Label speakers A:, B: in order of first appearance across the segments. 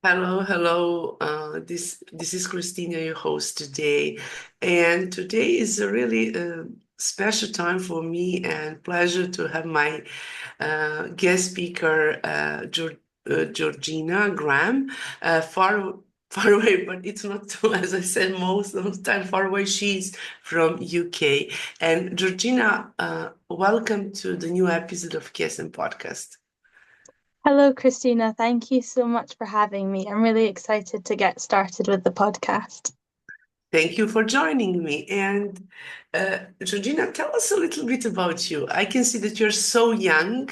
A: Hello, hello. This is Christina, your host today, and today is a really special time for me and pleasure to have my guest speaker, Georgina Graham, far away, but it's not too, as I said, most of the time far away. She's from UK, and Georgina, welcome to the new episode of KSM Podcast.
B: Hello, Christina. Thank you so much for having me. I'm really excited to get started with the podcast.
A: Thank you for joining me. And Georgina, tell us a little bit about you. I can see that you're so young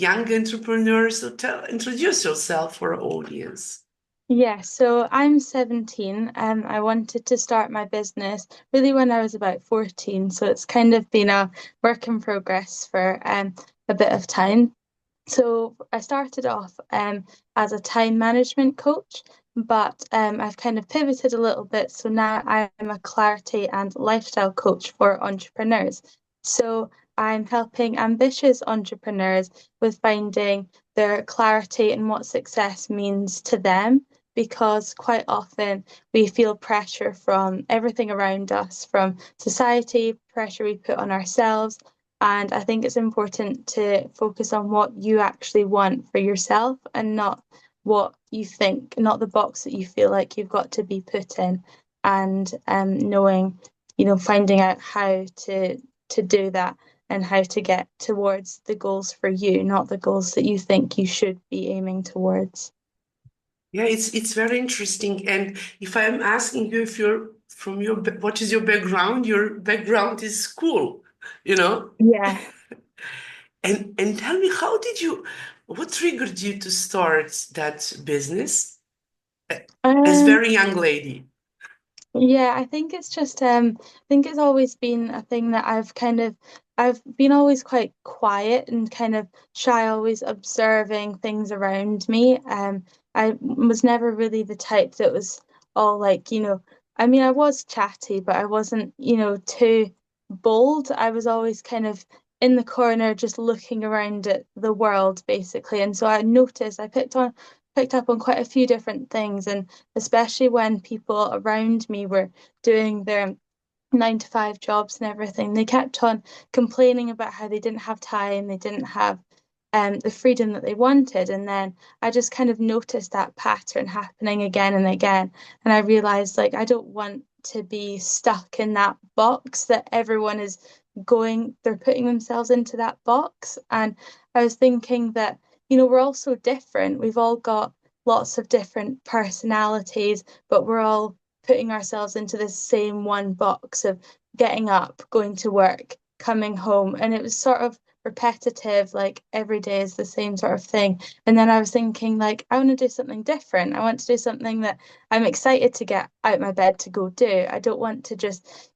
A: entrepreneur. So introduce yourself for our audience.
B: Yeah, so I'm 17. I wanted to start my business really when I was about 14. So it's kind of been a work in progress for a bit of time. So I started off as a time management coach, but I've kind of pivoted a little bit. So now I'm a clarity and lifestyle coach for entrepreneurs. So I'm helping ambitious entrepreneurs with finding their clarity and what success means to them. Because quite often we feel pressure from everything around us, from society, pressure we put on ourselves, and I think it's important to focus on what you actually want for yourself and not what you think, not the box that you feel like you've got to be put in. And knowing, finding out how to do that and how to get towards the goals for you, not the goals that you think you should be aiming towards.
A: Yeah, it's very interesting. And if I'm asking you if you're from what is your background? Your background is school, you know?
B: Yeah.
A: And tell me, what triggered you to start that business as
B: Um,
A: very young lady?
B: Yeah, I think it's just I think it's always been a thing that I've been always quite quiet and kind of shy, always observing things around me. I was never really the type that was all like, I mean, I was chatty, but I wasn't, too bold. I was always kind of in the corner just looking around at the world basically. And so I noticed picked up on quite a few different things, and especially when people around me were doing their 9 to 5 jobs and everything. They kept on complaining about how they didn't have time, they didn't have the freedom that they wanted. And then I just kind of noticed that pattern happening again and again. And I realized like I don't want to be stuck in that box that everyone is they're putting themselves into that box. And I was thinking that, we're all so different. We've all got lots of different personalities, but we're all putting ourselves into this same one box of getting up, going to work, coming home. And it was sort of repetitive, like every day is the same sort of thing. And then I was thinking, like, I want to do something different. I want to do something that I'm excited to get out my bed to go do. I don't want to just,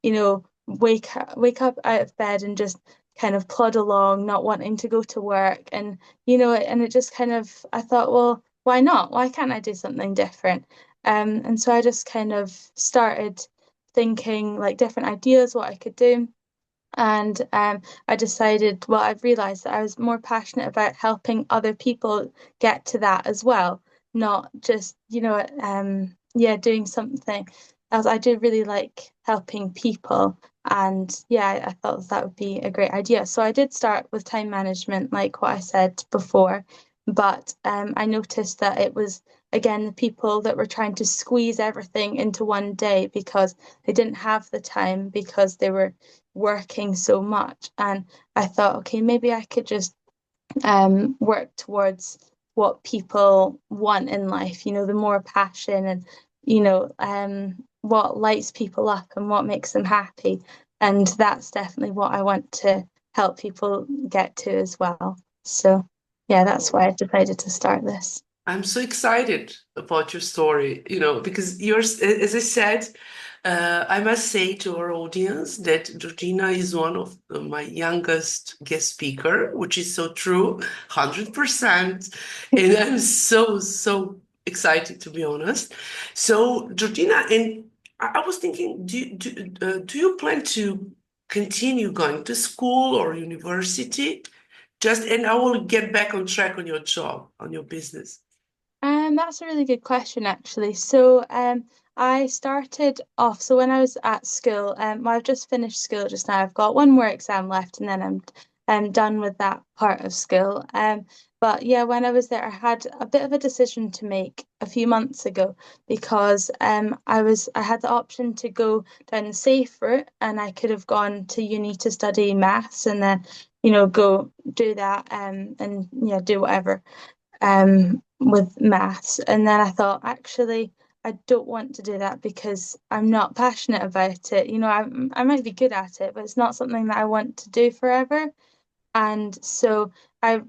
B: wake up out of bed and just kind of plod along, not wanting to go to work. And, and it just kind of, I thought, well, why not? Why can't I do something different? And so I just kind of started thinking like different ideas, what I could do. And I decided, well, I've realized that I was more passionate about helping other people get to that as well, not just, yeah, doing something else. I do really like helping people. And yeah, I thought that would be a great idea. So I did start with time management, like what I said before, but I noticed that it was, again, the people that were trying to squeeze everything into one day because they didn't have the time because they were working so much. And I thought, okay, maybe I could just work towards what people want in life, the more passion and, what lights people up and what makes them happy. And that's definitely what I want to help people get to as well. So, yeah, that's why I decided to start this.
A: I'm so excited about your story, because as I said, I must say to our audience that Georgina is one of my youngest guest speaker, which is so true, 100%. And I'm so excited to be honest. So Georgina, and I was thinking, do you plan to continue going to school or university? And I will get back on track on your job, on your business.
B: That's a really good question, actually. I started off. So, when I was at school, well, I've just finished school just now. I've got one more exam left, and then I'm done with that part of school. But yeah, when I was there, I had a bit of a decision to make a few months ago because I had the option to go down the safe route, and I could have gone to uni to study maths, and then go do that and yeah, do whatever with maths. And then I thought, actually, I don't want to do that because I'm not passionate about it. I might be good at it, but it's not something that I want to do forever. And so I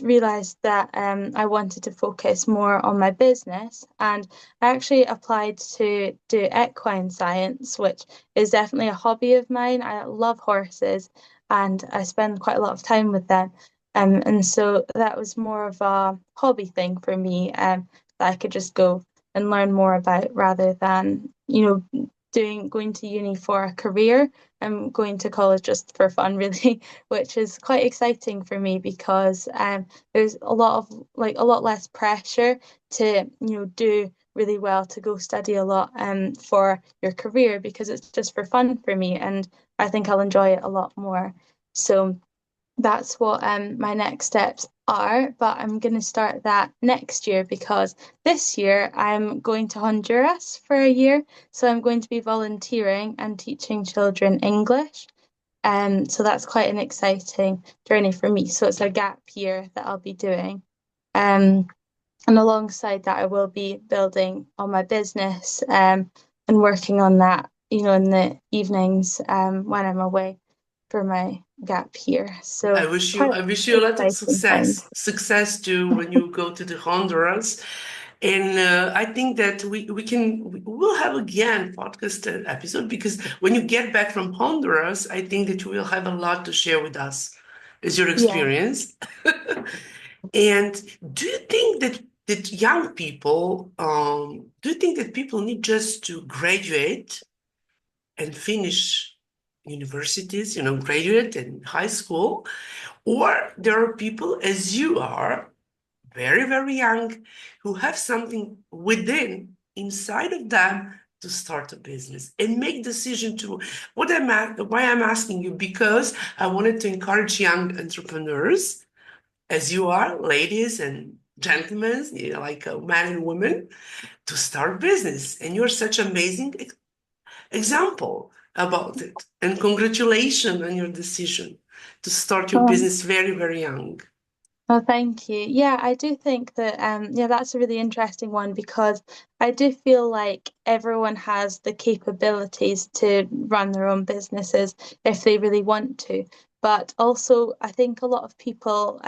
B: realized that I wanted to focus more on my business. And I actually applied to do equine science, which is definitely a hobby of mine. I love horses and I spend quite a lot of time with them. And so that was more of a hobby thing for me, that I could just go and learn more about rather than, going to uni for a career. I'm going to college just for fun, really, which is quite exciting for me because there's a lot less pressure to do really well to go study a lot for your career because it's just for fun for me and I think I'll enjoy it a lot more. So that's what my next steps are, but I'm going to start that next year because this year I'm going to Honduras for a year. So I'm going to be volunteering and teaching children English. So that's quite an exciting journey for me. So it's a gap year that I'll be doing. Um, and alongside that, I will be building on my business and working on that, in the evenings when I'm away for my gap year. So quite
A: I wish you a lot of
B: exciting time.
A: success too when you go to the Honduras. And I think that we will have again podcast episode because when you get back from Honduras, I think that you will have a lot to share with us as your
B: Yeah.
A: experience. And do you think that young people, do you think that people need just to graduate and finish universities, graduate and high school, or there are people as you are, very, very young, who have something within, inside of them to start a business and make decision to why I'm asking you, because I wanted to encourage young entrepreneurs, as you are, ladies and gentlemen, like men and women, to start business. And you're such amazing example about it. And congratulations on your decision to start your
B: Um,
A: business very, very young.
B: Oh, thank you. Yeah, I do think that yeah, that's a really interesting one because I do feel like everyone has the capabilities to run their own businesses if they really want to. But also, I think a lot of people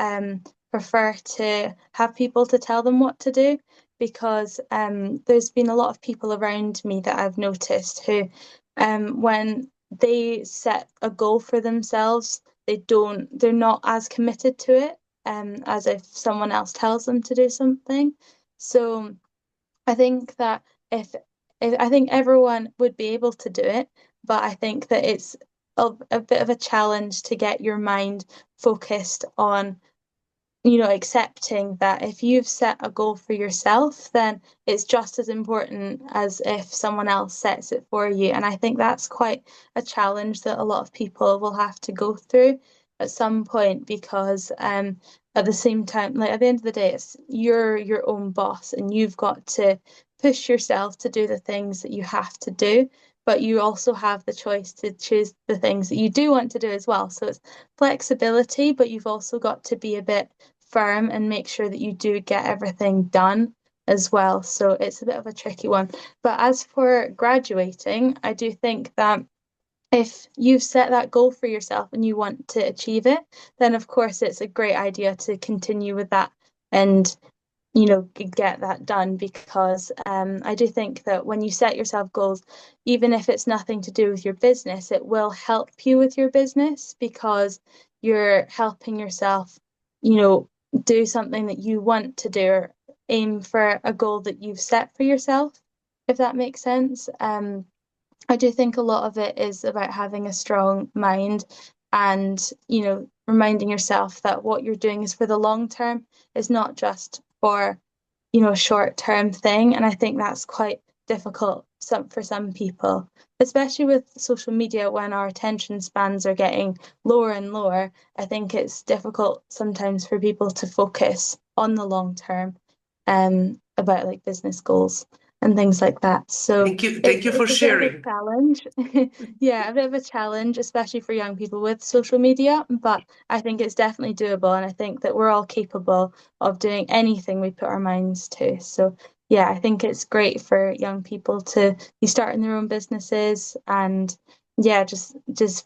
B: prefer to have people to tell them what to do because there's been a lot of people around me that I've noticed who when they set a goal for themselves, they're not as committed to it as if someone else tells them to do something. So I think that if I think everyone would be able to do it, but I think that it's a bit of a challenge to get your mind focused on accepting that if you've set a goal for yourself, then it's just as important as if someone else sets it for you. And I think that's quite a challenge that a lot of people will have to go through at some point because at the same time, like at the end of the day, it's you're your own boss and you've got to push yourself to do the things that you have to do. But you also have the choice to choose the things that you do want to do as well. So it's flexibility, but you've also got to be a bit firm and make sure that you do get everything done as well. So it's a bit of a tricky one. But as for graduating, I do think that if you've set that goal for yourself and you want to achieve it, then of course it's a great idea to continue with that and get that done because I do think that when you set yourself goals, even if it's nothing to do with your business, it will help you with your business because you're helping yourself, you know, do something that you want to do or aim for a goal that you've set for yourself, if that makes sense. I do think a lot of it is about having a strong mind and, reminding yourself that what you're doing is for the long term, is not just for a short-term thing. And I think that's quite difficult for some people, especially with social media when our attention spans are getting lower and lower. I think it's difficult sometimes for people to focus on the long term, about like business goals and things like that. So
A: Thank you for
B: it's a bit of a
A: sharing.
B: challenge. Yeah, a bit of a challenge, especially for young people with social media, but I think it's definitely doable, and I think that we're all capable of doing anything we put our minds to. So yeah, I think it's great for young people to be starting their own businesses and yeah, just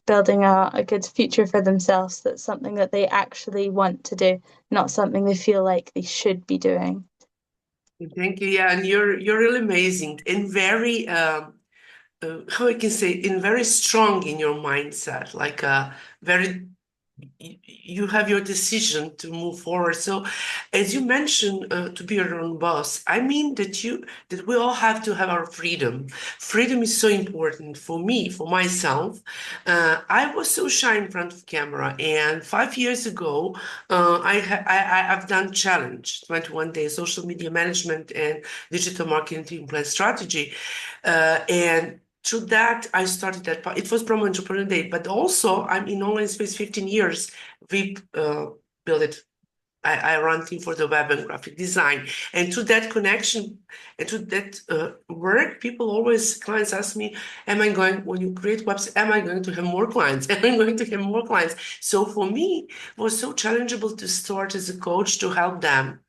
B: building a good future for themselves. That's something that they actually want to do, not something they feel like they should be doing.
A: Thank you. Yeah, and you're really amazing and very how I can say, in very strong in your mindset, like very you have your decision to move forward. So, as you mentioned, to be your own boss, I mean that we all have to have our freedom. Freedom is so important for me, for myself. I was so shy in front of camera, and 5 years ago, I've done challenge 21 days social media management and digital marketing plan strategy, and through that, I started that. It was Promo Entrepreneur Day, but also I'm in online space 15 years. We built it. I run team for the web and graphic design, and through that connection and through that work, people always clients ask me, "Am I going when you create websites? Am I going to have more clients? Am I going to have more clients?" So for me, it was so challengeable to start as a coach to help them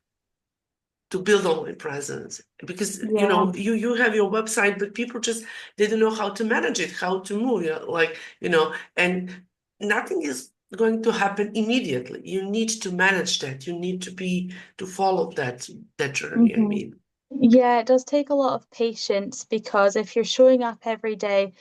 A: to build online presence because
B: Yeah.
A: you have your website but people just they don't know how to manage it, how to move, like and nothing is going to happen immediately. You need to manage that, you need to follow that journey, I
B: hmm
A: mean.
B: Yeah, it does take a lot of patience because if you're showing up every day,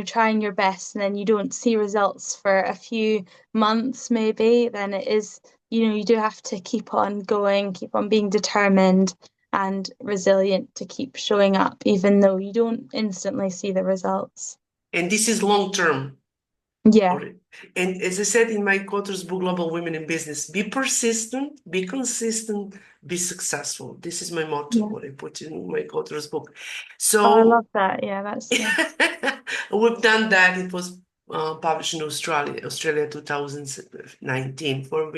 B: trying your best, and then you don't see results for a few months, maybe, then it is, you do have to keep on going, keep on being determined and resilient to keep showing up, even though you don't instantly see the results.
A: And this is long term.
B: Yeah,
A: Alright. And as I said in my co-author's book, Global Women in Business, be persistent, be consistent, be successful. This is my motto,
B: yeah.
A: what I put in my co-author's book.
B: Oh, I
A: So
B: love that. Yeah, that's nice.
A: we've done that. It was published in Australia 2019 for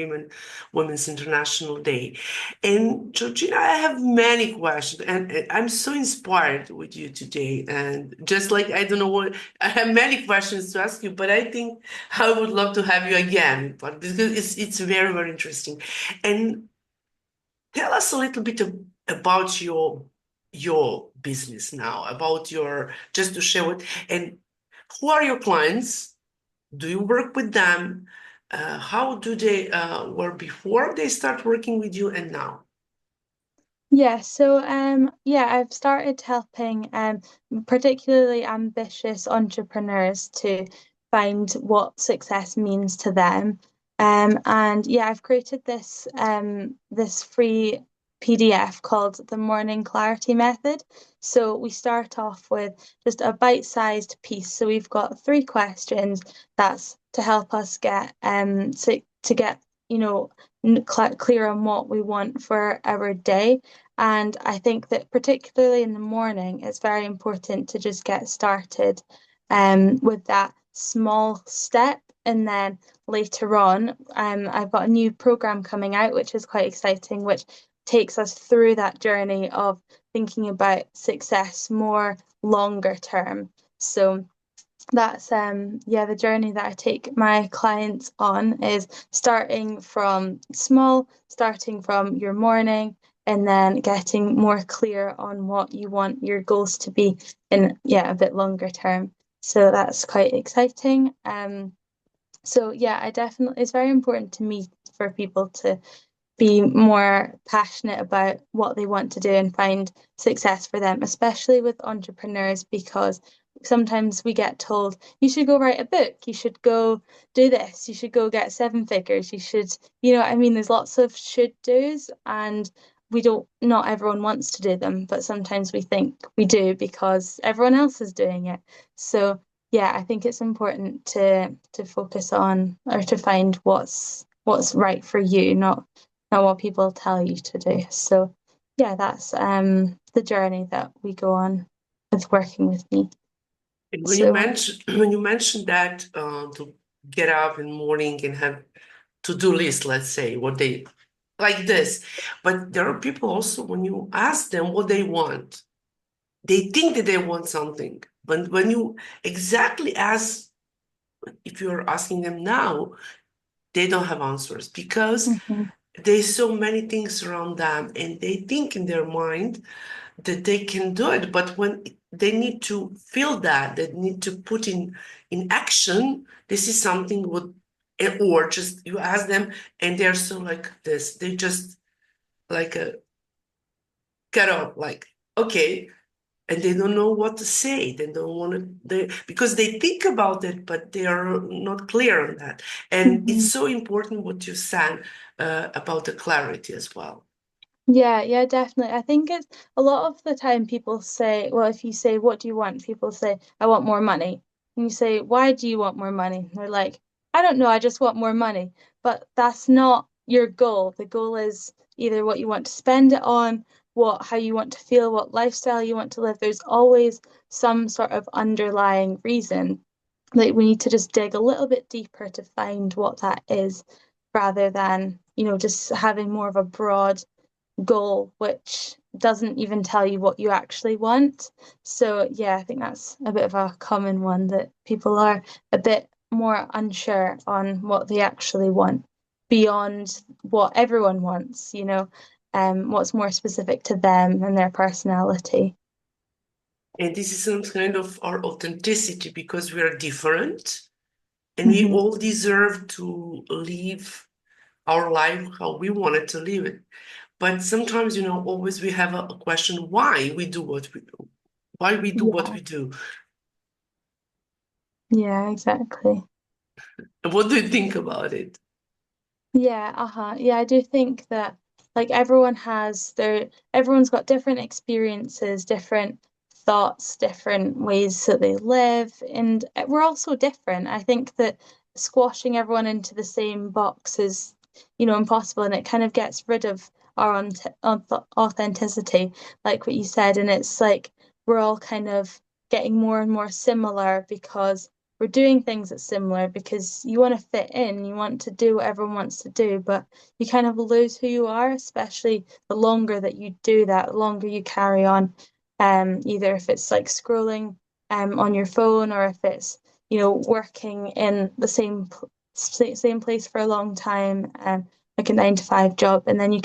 A: Women's International Day. And Georgina, I have many questions, and I'm so inspired with you today. And just like I don't know what, I have many questions to ask you, but I think I would love to have you again, but because it's very, very interesting. And tell us a little bit about your business now, about your just to share it. And who are your clients? Do you work with them? How do they work before they start working with you and now?
B: Yeah, so yeah, I've started helping particularly ambitious entrepreneurs to find what success means to them. And yeah, I've created this free PDF called the Morning Clarity Method. So we start off with just a bite-sized piece. So we've got three questions that's to help us get to get, clear on what we want for our day. And I think that particularly in the morning, it's very important to just get started with that small step. And then later on, I've got a new program coming out, which is quite exciting, which takes us through that journey of thinking about success more longer term. So that's yeah, the journey that I take my clients on is starting from small, starting from your morning, and then getting more clear on what you want your goals to be in, yeah, a bit longer term. So that's quite exciting. So yeah, I definitely, it's very important to me for people to be more passionate about what they want to do and find success for them, especially with entrepreneurs, because sometimes we get told, you should go write a book, you should go do this, you should go get seven figures, you should, I mean, there's lots of should do's, and we don't, not everyone wants to do them, but sometimes we think we do because everyone else is doing it. So yeah, I think it's important to focus on or to find what's right for you, not what people tell you to do. So yeah, that's the journey that we go on with working with me.
A: And
B: So,
A: when you mentioned that to get up in the morning and have to-do list, let's say, what they like this, but there are people also when you ask them what they want, they think that they want something. But when you exactly ask, if you're asking them now, they don't have answers because
B: mhm,
A: there's so many things around them and they think in their mind that they can do it, but when they need to feel that, they need to put in action, this is something would, or just you ask them and they're so like this, they just like a cut off, like okay, and they don't know what to say. They don't want to, because they think about it, but they are not clear on that. And it's
B: mhm.
A: so important what you said about the clarity as well.
B: Yeah, yeah, definitely. I think it's a lot of the time people say, well, if you say, what do you want? People say, I want more money. And you say, why do you want more money? And they're like, I don't know, I just want more money. But that's not your goal. The goal is either what you want to spend it on, how you want to feel, what lifestyle you want to live. There's always some sort of underlying reason. Like we need to just dig a little bit deeper to find what that is, rather than, just having more of a broad goal, which doesn't even tell you what you actually want. So, yeah, I think that's a bit of a common one that people are a bit more unsure on what they actually want beyond what everyone wants, what's more specific to them and their personality.
A: And this is some kind of our authenticity because we are different and we
B: Hmm.
A: all deserve to live our life how we wanted to live it. But sometimes, always we have a question why we do what we do, why we do what
B: Yeah,
A: we do.
B: yeah, exactly.
A: And what do you think about it?
B: Yeah, uh-huh. Yeah, I do think that like everyone's got different experiences, different thoughts, different ways that they live, and we're all so different. I think that squashing everyone into the same box is, impossible, and it kind of gets rid of our authenticity, like what you said, and it's like we're all kind of getting more and more similar because we're doing things that's similar because you want to fit in, you want to do what everyone wants to do, but you kind of lose who you are, especially the longer that you do that, the longer you carry on. Either if it's like scrolling on your phone or if it's, working in the same place for a long time, like a 9 to 5 job, and then you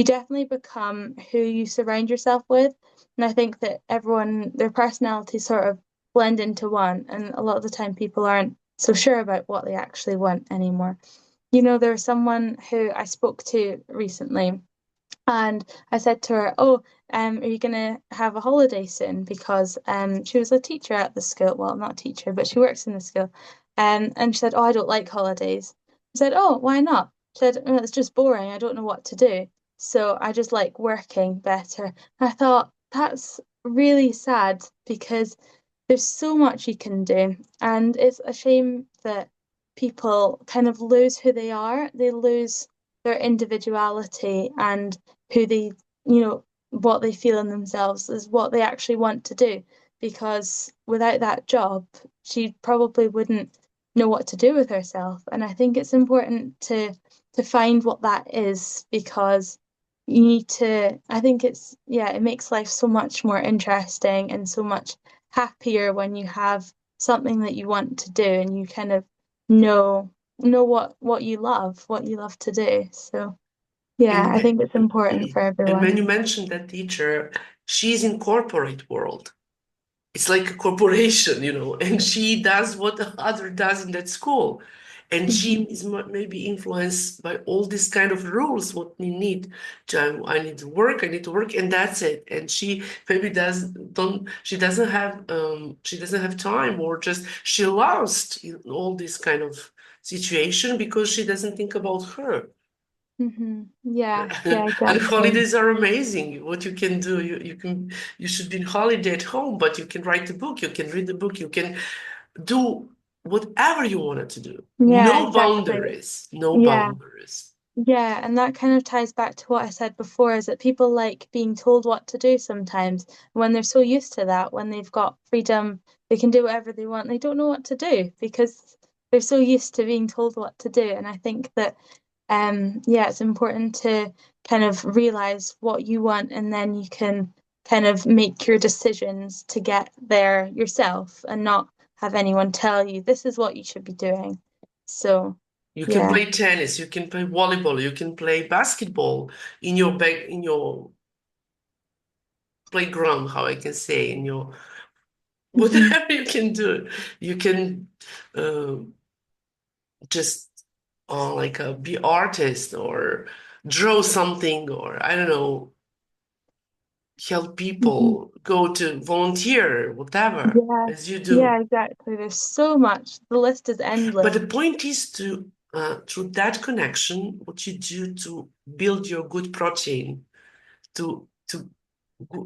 B: definitely become who you surround yourself with. And I think that everyone, their personality sort of blend into one. And a lot of the time, people aren't so sure about what they actually want anymore. There's someone who I spoke to recently, and I said to her, "Oh, are you gonna have a holiday soon?" Because she was a teacher at the school. Well, not a teacher, but she works in the school. And she said, "Oh, I don't like holidays." I said, "Oh, why not?" She said, "Oh, it's just boring. I don't know what to do. So I just like working better." And I thought that's really sad because there's so much you can do, and it's a shame that people kind of lose who they are. They lose their individuality and who they, what they feel in themselves is what they actually want to do. Because without that job, she probably wouldn't know what to do with herself. And I think it's important to find what that is because you need to, I think yeah, it makes life so much more interesting and so much happier when you have something that you want to do and you kind of know what you love to do. So yeah,
A: And
B: I think it's important for
A: and when
B: everyone.
A: you mentioned that teacher, she's in corporate world. It's like a corporation, and she does what the other does in that school. And she
B: Mhm.
A: is maybe influenced by all these kind of rules, what we need. I need to work, I need to work, and that's it. And she maybe she doesn't have time, or just she lost in all this kind of situation because she doesn't think about her.
B: Yeah, yeah,
A: And
B: exactly.
A: holidays are amazing. What you can do, you should be on holiday at home, but you can write a book, you can read the book, you can do whatever you wanted to do.
B: Yeah,
A: No
B: exactly.
A: boundaries, no
B: Yeah.
A: boundaries.
B: Yeah, and that kind of ties back to what I said before, is that people like being told what to do sometimes. When they're so used to that, when they've got freedom, they can do whatever they want. They don't know what to do because they're so used to being told what to do. And I think that yeah, it's important to kind of realize what you want, and then you can kind of make your decisions to get there yourself and not have anyone tell you this is what you should be doing. So,
A: You can
B: yeah.
A: play tennis, you can play volleyball, you can play basketball in your playground, how I can say, in your
B: Hmm.
A: whatever you can do. You can uh, just like be artist or draw something or I don't know, help
B: Hmm.
A: people, go to volunteer, whatever,
B: Yeah.
A: as you do.
B: Yeah, exactly. There's so much. The list is
A: But
B: endless.
A: the point is to through that connection, what you do to build your good protein, to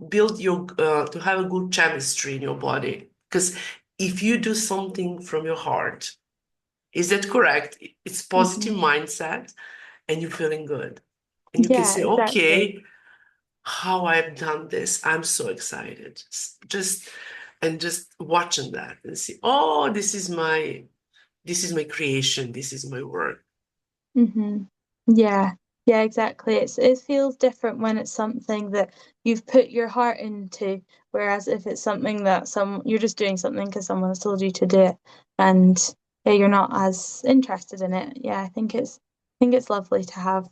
A: build your to have a good chemistry in your body. Because if you do something from your heart, is that correct? It's positive
B: Hmm.
A: mindset, and you're feeling good, and you can
B: Yeah,
A: say,
B: exactly.
A: okay, how I've done this, I'm so excited. Just and just watching that and see, oh, this is my creation, this is my work.
B: Hmm. Yeah, yeah, exactly. It feels different when it's something that you've put your heart into, whereas if it's something that you're just doing something because someone has told you to do it, and yeah, you're not as interested in it. Yeah, I think it's lovely to have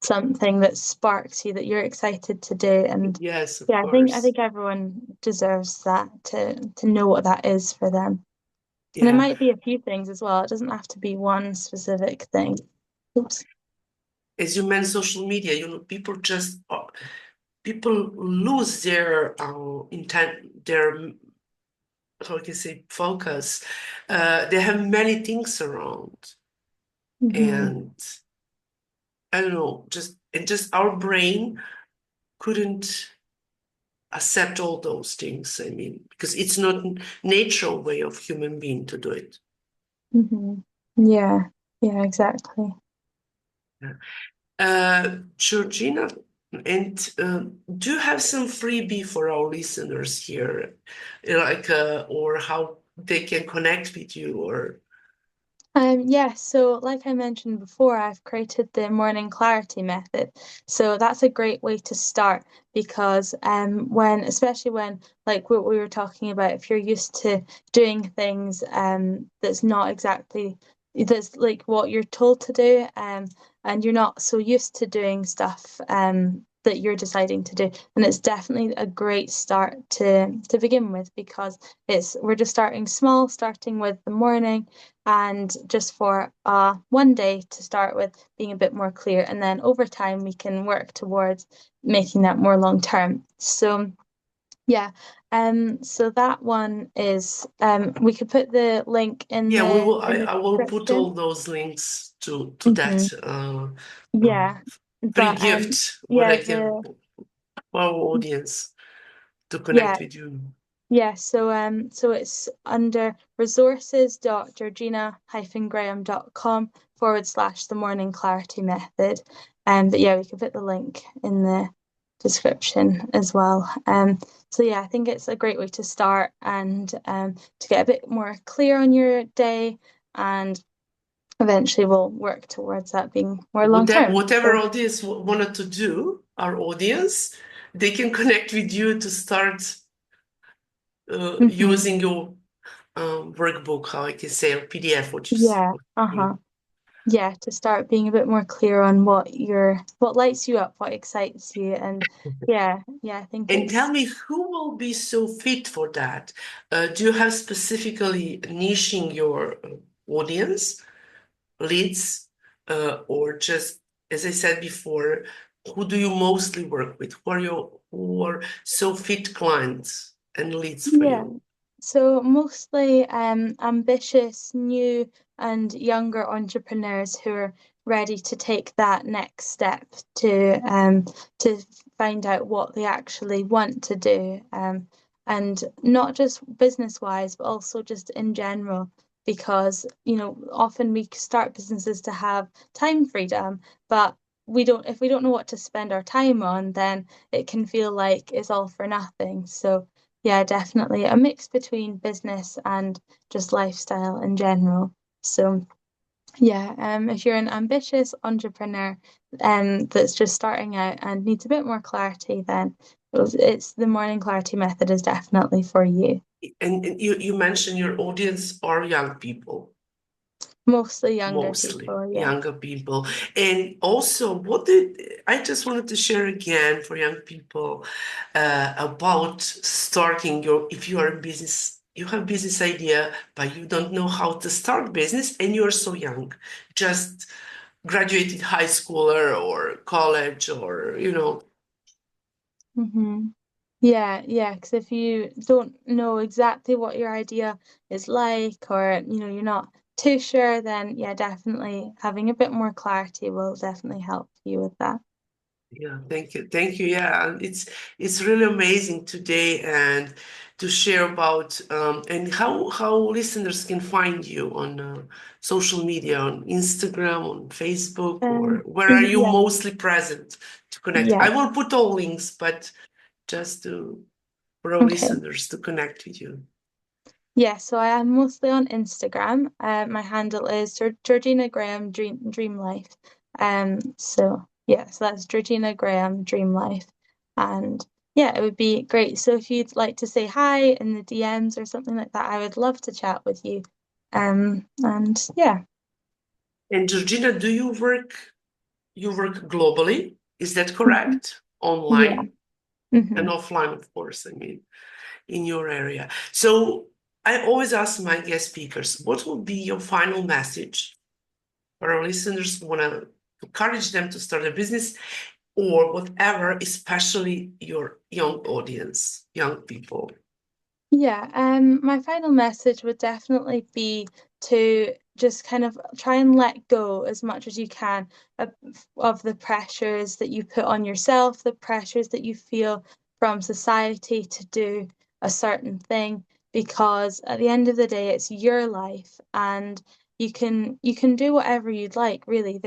B: something that sparks you that you're excited to do, and
A: Yes, of
B: yeah, I
A: course.
B: think everyone deserves that to know what that is for them. And it
A: Yeah.
B: might be a few things as well. It doesn't have to be one specific thing. Oops.
A: As you mentioned, social media, people just people lose their intent, their how can I say focus. They have many things around,
B: Hmm.
A: and I don't know, just our brain couldn't accept all those things. I mean, because it's not natural way of human being to do it.
B: Hmm. Yeah, yeah, exactly.
A: Yeah. Georgina, and do you have some freebie for our listeners here, like or how they can connect with you, or
B: Yeah, so like I mentioned before, I've created the morning clarity method. So that's a great way to start because especially when like what we were talking about, if you're used to doing things that's not exactly that's like what you're told to do, and you're not so used to doing stuff that you're deciding to do, and it's definitely a great start to begin with because it's we're just starting small, starting with the morning and just for one day to start with being a bit more clear. And then over time, we can work towards making that more long term. So, yeah. So that one is we could put the link
A: yeah, we will.
B: in the
A: I will put
B: description.
A: all those links to
B: Hmm.
A: that uh,
B: Yeah.
A: free
B: But
A: gift, what
B: yeah,
A: I can
B: the
A: for our audience to
B: yeah,
A: connect with you.
B: yeah, so it's under resources.georgina-graham.com/, the morning clarity method. But yeah, we can put the link in the description as well. So yeah, I think it's a great way to start and to get a bit more clear on your day, and eventually we'll work towards that being more long term.
A: Whatever
B: So
A: audience wanted to do, our audience, they can connect with you to start
B: mhm.
A: using your workbook, how I can say, or PDF,
B: Yeah,
A: what you
B: uh-huh.
A: mean.
B: Yeah, to start being a bit more clear on what lights you up, what excites you, and yeah, I think
A: And tell
B: it's
A: me, who will be so fit for that? Do you have specifically niching your audience, leads, or just, as I said before, who do you mostly work with? Who are so fit clients and leads for
B: yeah.
A: you?
B: So mostly ambitious, new and younger entrepreneurs who are ready to take that next step to find out what they actually want to do. And not just business wise, but also just in general. Because, often we start businesses to have time freedom, but if we don't know what to spend our time on, then it can feel like it's all for nothing. So yeah, definitely a mix between business and just lifestyle in general. So yeah, if you're an ambitious entrepreneur that's just starting out and needs a bit more clarity, then it's the morning clarity method is definitely for you.
A: And you mentioned your audience are young people,
B: Mostly younger
A: mostly
B: people, yeah.
A: younger people. And also, what did I just wanted to share again for young people about starting your, if you are in business, you have business idea, but you don't know how to start business, and you're so young, just graduated high schooler or college, or
B: Hmm. Yeah, yeah, because if you don't know exactly what your idea is like, or you're not too sure, then yeah, definitely having a bit more clarity will definitely help you with that.
A: Yeah, thank you. Yeah, it's really amazing today and to share about and how listeners can find you on social media, on Instagram, on Facebook, or where are you
B: Yeah,
A: mostly present to connect?
B: yeah.
A: I will put all links, but just to for our
B: Okay.
A: listeners to connect with you.
B: Yeah, so I am mostly on Instagram. My handle is Georgina Graham Dream Life. So yeah, so that's Georgina Graham Dream Life. And yeah, it would be great. So if you'd like to say hi in the DMs or something like that, I would love to chat with you. And yeah.
A: And Georgina, do you work globally? Is that
B: Mhm.
A: correct?
B: Yeah.
A: Online and
B: Hmm.
A: offline, of course, I mean, in your area. So I always ask my guest speakers, what will be your final message for our listeners who want to encourage them to start a business or whatever, especially your young audience, young people?
B: Yeah, my final message would definitely be to just kind of try and let go as much as you can of, of the pressures that you put on yourself, the pressures that you feel from society to do a certain thing, because at the end of the day, it's your life and you can do whatever you'd like, really.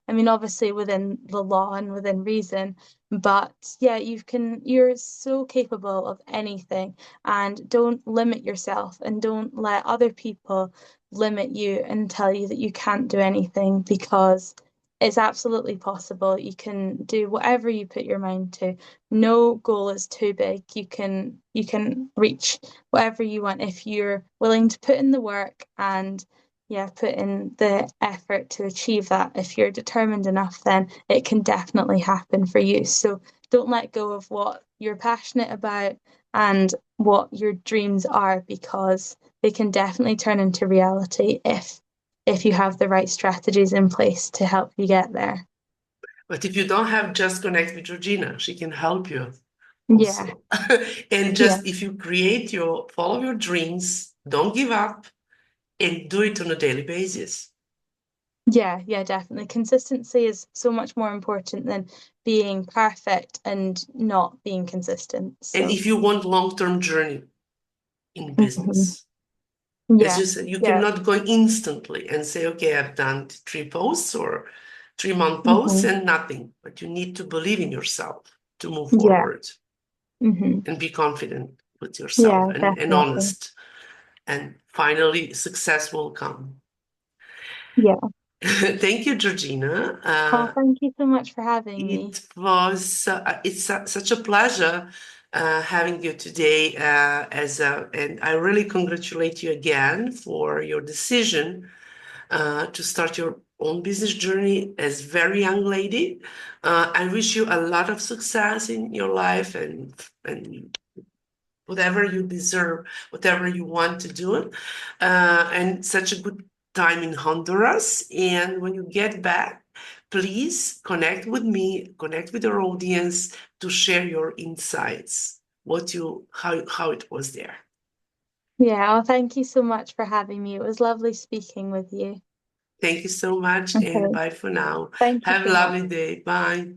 B: I mean, obviously within the law and within reason, but yeah, you're so capable of anything and don't limit yourself and don't let other people limit you and tell you that you can't do anything because it's absolutely possible. You can do whatever you put your mind to. No goal is too big. You can reach whatever you want if you're willing to put in the work and yeah, put in the effort to achieve that. If you're determined enough, then it can definitely happen for you. So don't let go of what you're passionate about and what your dreams are because they can definitely turn into reality if you have the right strategies in place to help you get there.
A: But if you don't have, just connect with Georgina. She can help you
B: Yeah,
A: also. And
B: yeah,
A: just if you follow your dreams, don't give up and do it on a daily basis.
B: yeah, yeah, definitely. Consistency is so much more important than being perfect and not being consistent.
A: And
B: So,
A: if you want long-term journey in
B: mhm.
A: business, as
B: Yeah,
A: you said, you
B: yeah,
A: cannot go instantly and say, okay, I've done 3 posts or 3 month posts
B: hmm,
A: and nothing. But you need to believe in yourself to move
B: yeah,
A: forward
B: hmm,
A: and be confident with yourself
B: yeah,
A: and
B: definitely.
A: honest. And finally, success will come.
B: Yeah.
A: Thank you, Georgina.
B: Oh, thank you so much for having me.
A: It's such a pleasure having you today and I really congratulate you again for your decision to start your own business journey as very young lady. I wish you a lot of success in your life and whatever you deserve, whatever you want to do. And such a good time in Honduras. And when you get back, please connect with me, connect with our audience to share your insights, how it was there.
B: Yeah, well, thank you so much for having me. It was lovely speaking with you.
A: Thank you so much and
B: Okay,
A: bye for now.
B: thank you
A: Have a
B: so much.
A: lovely day. Bye.